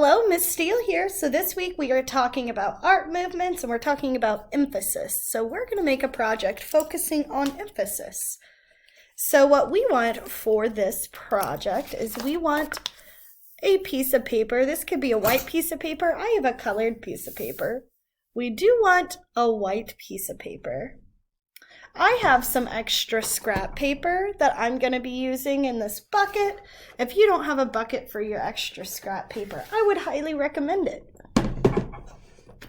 Hello, Miss Steele here. So this week we are talking about art movements and we're talking about emphasis. So we're going to make a project focusing on emphasis. So what we want for this project is we want a piece of paper. This could be a white piece of paper. I have a colored piece of paper. We do want a white piece of paper. I have some extra scrap paper that I'm going to be using in this bucket. If you don't have a bucket for your extra scrap paper, I would highly recommend it.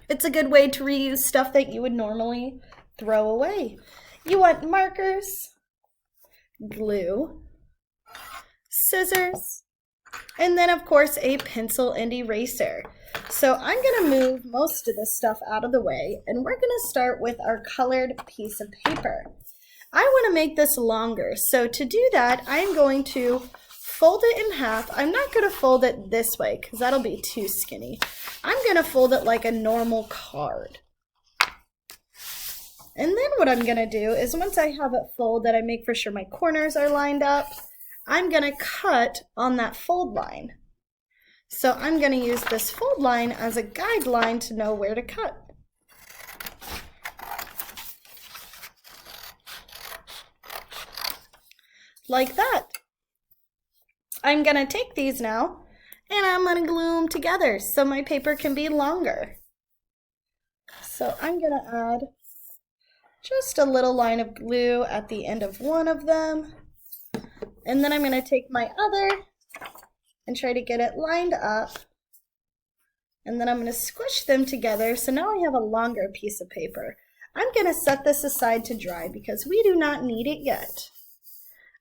It's a good way to reuse stuff that you would normally throw away. You want markers, glue, scissors, and then of course a pencil and eraser. So I'm going to move most of this stuff out of the way, and we're going to start with our colored piece of paper. I want to make this longer, so to do that, I'm going to fold it in half. I'm not going to fold it this way because that'll be too skinny. I'm going to fold it like a normal card. And then what I'm going to do is once I have it folded, I make for sure my corners are lined up. I'm going to cut on that fold line. So I'm going to use this fold line as a guideline to know where to cut. Like that. I'm going to take these now and I'm going to glue them together so my paper can be longer. So I'm going to add just a little line of glue at the end of one of them. And then I'm going to take my other and try to get it lined up. And then I'm going to squish them together. So now I have a longer piece of paper. I'm going to set this aside to dry because we do not need it yet.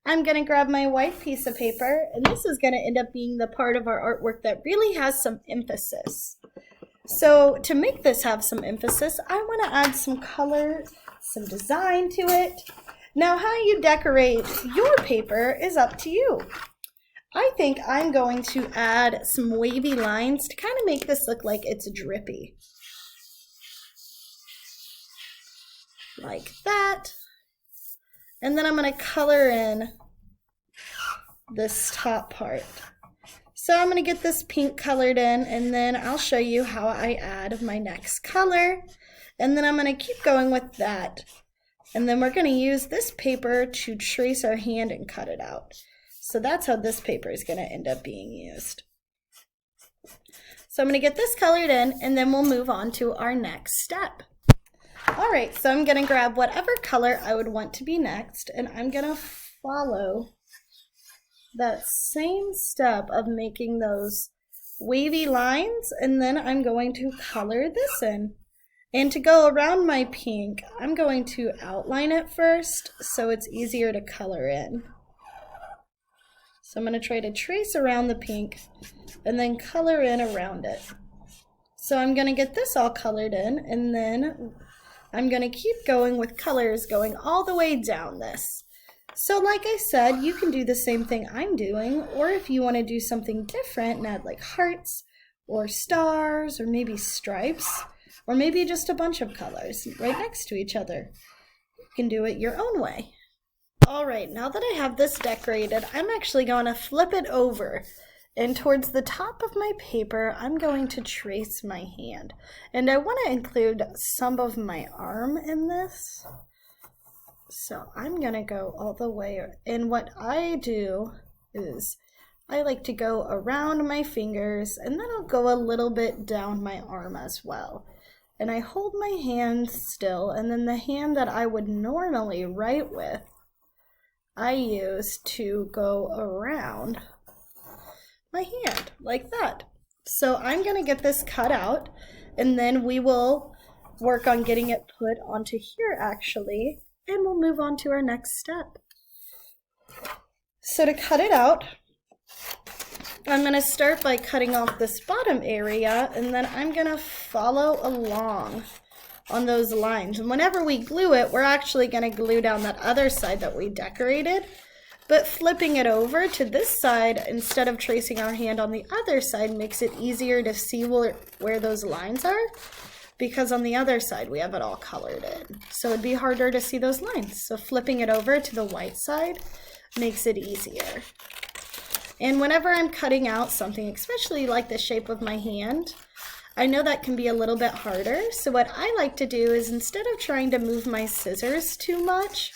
I'm going to grab my white piece of paper, and this is going to end up being the part of our artwork that really has some emphasis. So to make this have some emphasis, I want to add some color, some design to it. Now how you decorate your paper is up to you. I think I'm going to add some wavy lines to kind of make this look like it's drippy. Like that. And then I'm going to color in this top part. So I'm going to get this pink colored in, and then I'll show you how I add my next color. And then I'm going to keep going with that. And then we're going to use this paper to trace our hand and cut it out. So that's how this paper is going to end up being used. So I'm going to get this colored in, and then we'll move on to our next step. All right, so I'm going to grab whatever color I would want to be next, and I'm going to follow that same step of making those wavy lines, and then I'm going to color this in. And to go around my pink, I'm going to outline it first so it's easier to color in. So I'm going to try to trace around the pink and then color in around it. So I'm going to get this all colored in, and then I'm going to keep going with colors going all the way down this. So like I said, you can do the same thing I'm doing, or if you want to do something different and add like hearts or stars or maybe stripes or maybe just a bunch of colors right next to each other, you can do it your own way. All right, now that I have this decorated, I'm actually going to flip it over, and towards the top of my paper, I'm going to trace my hand. And I want to include some of my arm in this. So I'm going to go all the way, and what I do is I like to go around my fingers, and then I'll go a little bit down my arm as well. And I hold my hand still, and then the hand that I would normally write with, I use to go around my hand like that. So I'm going to get this cut out, and then we will work on getting it put onto here actually, and we'll move on to our next step. So to cut it out, I'm going to start by cutting off this bottom area, and then I'm going to follow along on those lines. And whenever we glue it, we're actually going to glue down that other side that we decorated, but flipping it over to this side instead of tracing our hand on the other side makes it easier to see where those lines are, because on the other side we have it all colored in. So it'd be harder to see those lines. So flipping it over to the white side makes it easier. And whenever I'm cutting out something, especially like the shape of my hand, I know that can be a little bit harder. So what I like to do is, instead of trying to move my scissors too much,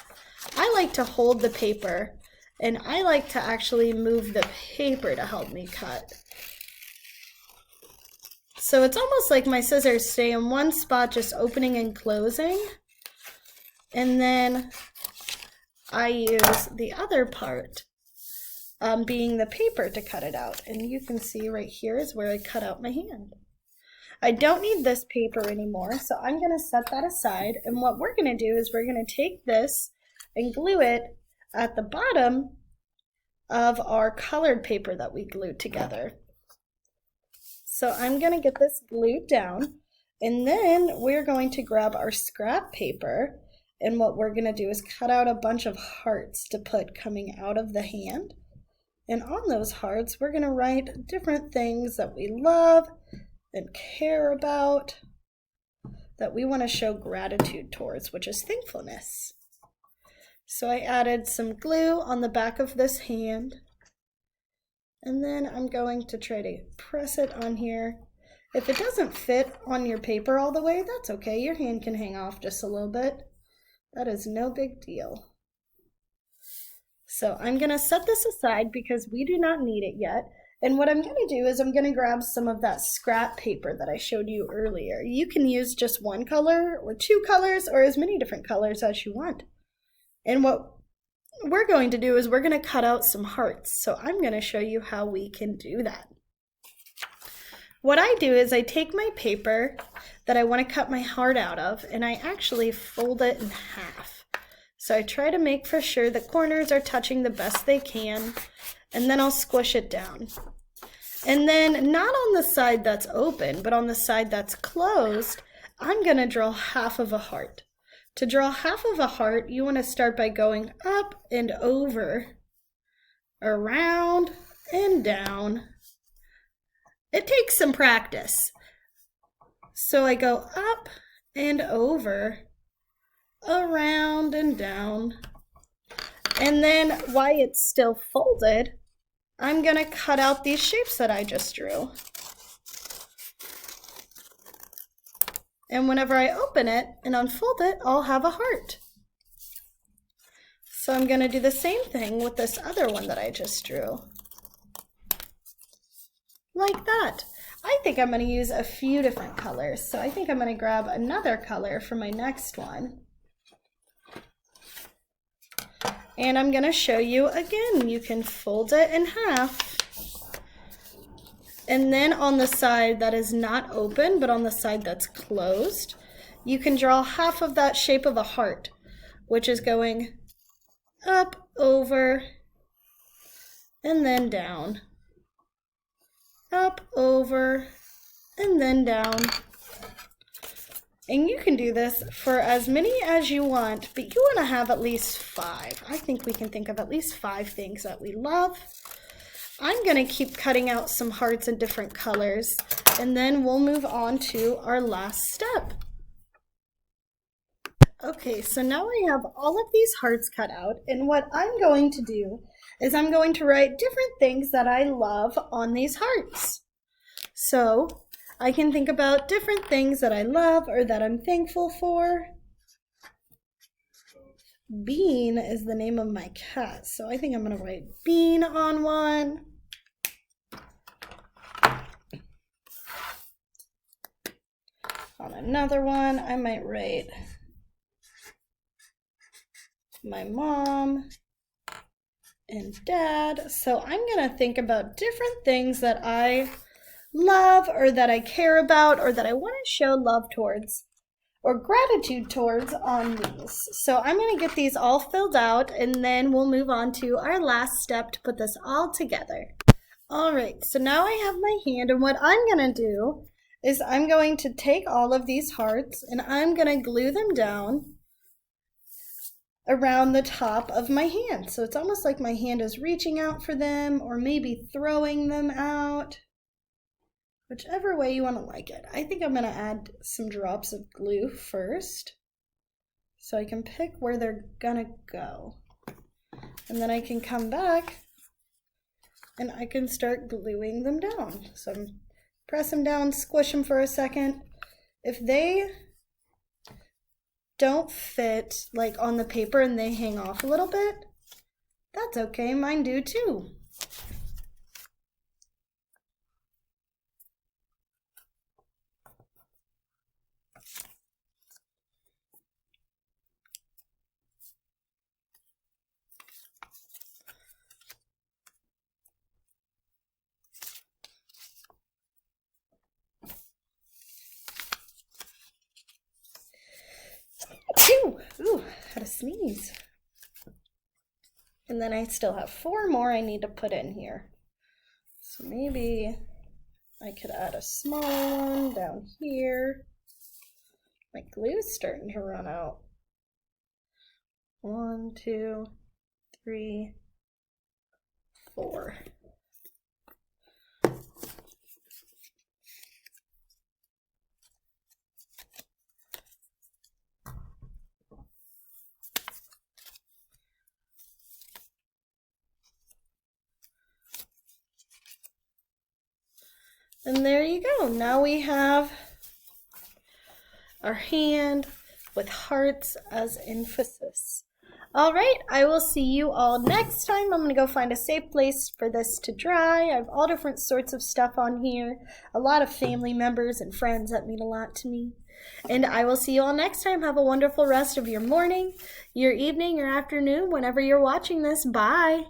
I like to hold the paper, and I like to actually move the paper to help me cut. So it's almost like my scissors stay in one spot, just opening and closing. And then I use the other part, being the paper, to cut it out. And you can see right here is where I cut out my hand. I don't need this paper anymore, so I'm going to set that aside. And what we're going to do is we're going to take this and glue it at the bottom of our colored paper that we glued together. So I'm going to get this glued down, and then we're going to grab our scrap paper, and what we're going to do is cut out a bunch of hearts to put coming out of the hand. And on those hearts, we're going to write different things that we love and care about, that we want to show gratitude towards, which is thankfulness. So I added some glue on the back of this hand, and then I'm going to try to press it on here. If it doesn't fit on your paper all the way, that's okay. Your hand can hang off just a little bit. That is no big deal. So I'm going to set this aside because we do not need it yet. And what I'm going to do is I'm going to grab some of that scrap paper that I showed you earlier. You can use just one color or two colors or as many different colors as you want. And what we're going to do is we're going to cut out some hearts. So I'm going to show you how we can do that. What I do is I take my paper that I want to cut my heart out of, and I actually fold it in half. So I try to make for sure the corners are touching the best they can, and then I'll squish it down. And then not on the side that's open, but on the side that's closed, I'm going to draw half of a heart. To draw half of a heart, you want to start by going up and over, around and down. It takes some practice. So I go up and over, around and down. And then while it's still folded, I'm going to cut out these shapes that I just drew. And whenever I open it and unfold it, I'll have a heart. So I'm going to do the same thing with this other one that I just drew. Like that. I think I'm going to use a few different colors. So I think I'm going to grab another color for my next one. And I'm going to show you again. You can fold it in half. And then on the side that is not open, but on the side that's closed, you can draw half of that shape of a heart, which is going up, over, and then down. Up, over, and then down. And you can do this for as many as you want, but you want to have at least 5. I think we can think of at least 5 things that we love. I'm going to keep cutting out some hearts in different colors, and then we'll move on to our last step. Okay, so now I have all of these hearts cut out, and what I'm going to do is I'm going to write different things that I love on these hearts. So I can think about different things that I love or that I'm thankful for. Bean is the name of my cat, so I think I'm going to write Bean on one. On another one, I might write my mom and dad. So I'm going to think about different things that I love or that I care about or that I want to show love towards or gratitude towards on these. So I'm going to get these all filled out, and then we'll move on to our last step to put this all together. All right, so now I have my hand, and what I'm going to do is I'm going to take all of these hearts and I'm going to glue them down around the top of my hand. So it's almost like my hand is reaching out for them or maybe throwing them out. Whichever way you want to like it. I think I'm going to add some drops of glue first so I can pick where they're going to go. And then I can come back and I can start gluing them down. So press them down, squish them for a second. If they don't fit like on the paper and they hang off a little bit, that's okay, mine do too. Ooh, had a sneeze. And then I still have 4 more I need to put in here. So maybe I could add a small one down here. My glue's starting to run out. 1, 2, 3, 4. And there you go. Now we have our hand with hearts as emphasis. All right, I will see you all next time. I'm gonna go find a safe place for this to dry. I have all different sorts of stuff on here, a lot of family members and friends that mean a lot to me. And I will see you all next time. Have a wonderful rest of your morning, your evening, your afternoon, whenever you're watching this. Bye.